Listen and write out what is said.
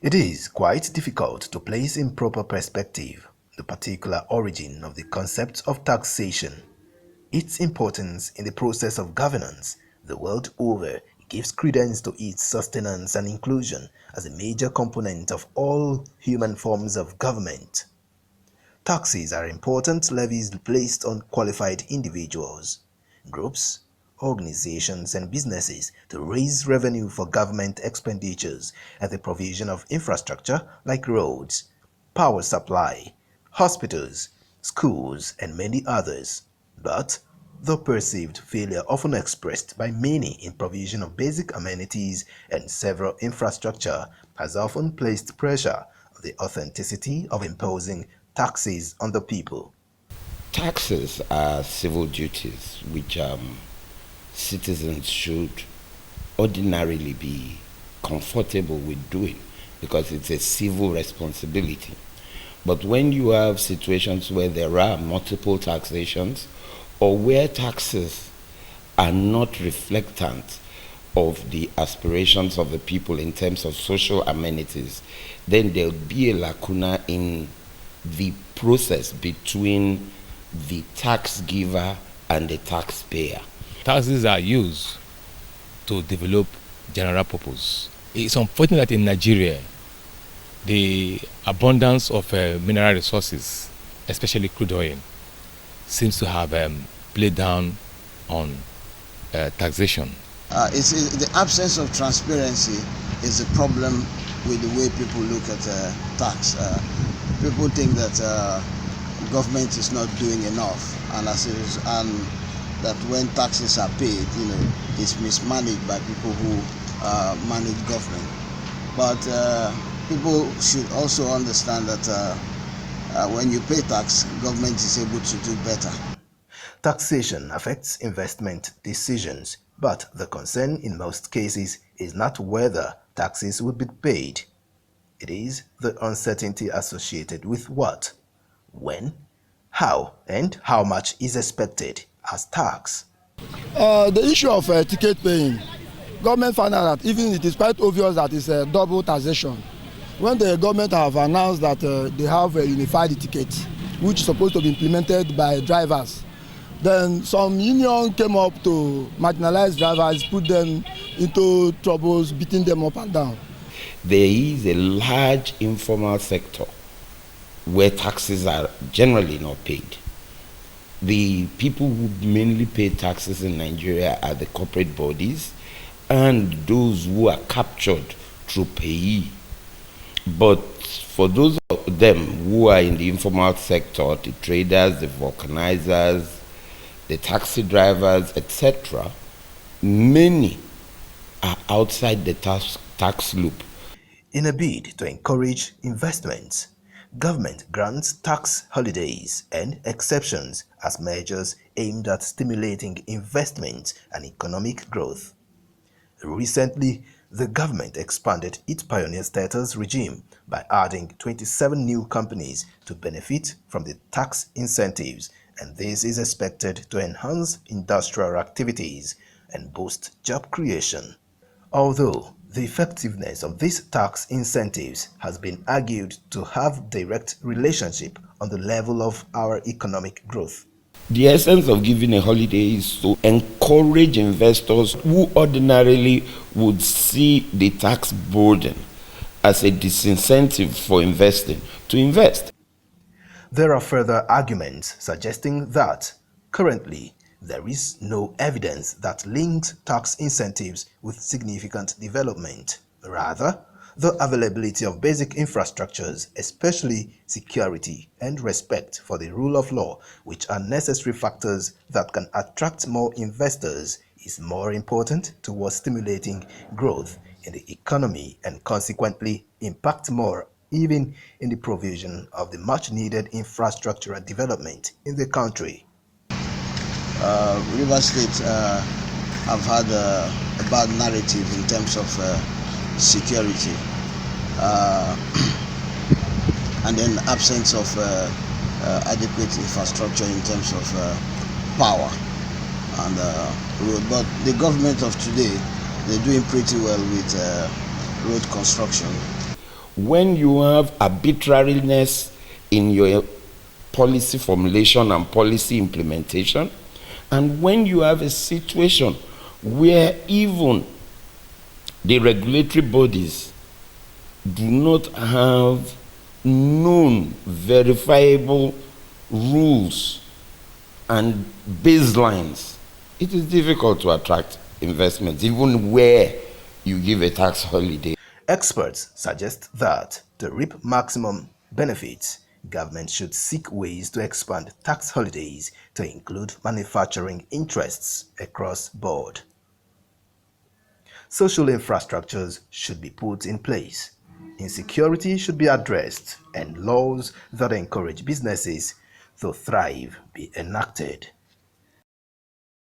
It is quite difficult to place in proper perspective the particular origin of the concept of taxation. Its importance in the process of governance the world over gives credence to its sustenance and inclusion as a major component of all human forms of government. Taxes are important levies placed on qualified individuals, groups, organizations, and businesses to raise revenue for government expenditures and the provision of infrastructure like roads, power supply, hospitals, schools, and many others. But the perceived failure often expressed by many in provision of basic amenities and several infrastructure has often placed pressure on the authenticity of imposing taxes on the people. Taxes are civil duties which citizens should ordinarily be comfortable with doing because it's a civil responsibility. But when you have situations where there are multiple taxations or where taxes are not reflectant of the aspirations of the people in terms of social amenities, then there'll be a lacuna in the process between the tax giver and the taxpayer. Taxes are used to develop general purpose. It's unfortunate that in Nigeria, the abundance of mineral resources, especially crude oil, seems to have played down on taxation. The absence of transparency is a problem with the way people look at tax. People think that government is not doing enough, and that when taxes are paid, it's mismanaged by people who manage government. But people should also understand that when you pay tax, government is able to do better. Taxation affects investment decisions, but the concern in most cases is not whether taxes will be paid. It is the uncertainty associated with what, when, how, and how much is expected as tax. The issue of ticket paying, government found out that even it is quite obvious that it's a double taxation. When the government have announced that they have a unified ticket, which is supposed to be implemented by drivers, then some union came up to marginalize drivers, put them into troubles, beating them up and down. There is a large informal sector where taxes are generally not paid. The people who mainly pay taxes in Nigeria are the corporate bodies and those who are captured through payee. But for those of them who are in the informal sector, the traders, the vulcanizers, the taxi drivers, etc., many are outside the tax loop. In a bid to encourage investments, government grants tax holidays and exceptions as measures aimed at stimulating investment and economic growth. Recently, the government expanded its pioneer status regime by adding 27 new companies to benefit from the tax incentives, and this is expected to enhance industrial activities and boost job creation. Although the effectiveness of these tax incentives has been argued to have direct relationship on the level of our economic growth. The essence of giving a holiday is to encourage investors who ordinarily would see the tax burden as a disincentive for investing to invest. There are further arguments suggesting that currently there is no evidence that links tax incentives with significant development. Rather, the availability of basic infrastructures, especially security and respect for the rule of law, which are necessary factors that can attract more investors, is more important towards stimulating growth in the economy and consequently impact more even in the provision of the much-needed infrastructural development in the country. River State have had a bad narrative in terms of security and then absence of adequate infrastructure in terms of power and road. But the government of today, they're doing pretty well with road construction. when you have arbitrariness in your policy formulation and policy implementation, and when you have a situation where even the regulatory bodies do not have known, verifiable rules and baselines, it is difficult to attract investments, even where you give a tax holiday. Experts suggest that to reap maximum benefits, government should seek ways to expand tax holidays to include manufacturing interests across board. Social infrastructures should be put in place. Insecurity should be addressed, and laws that encourage businesses to thrive be enacted.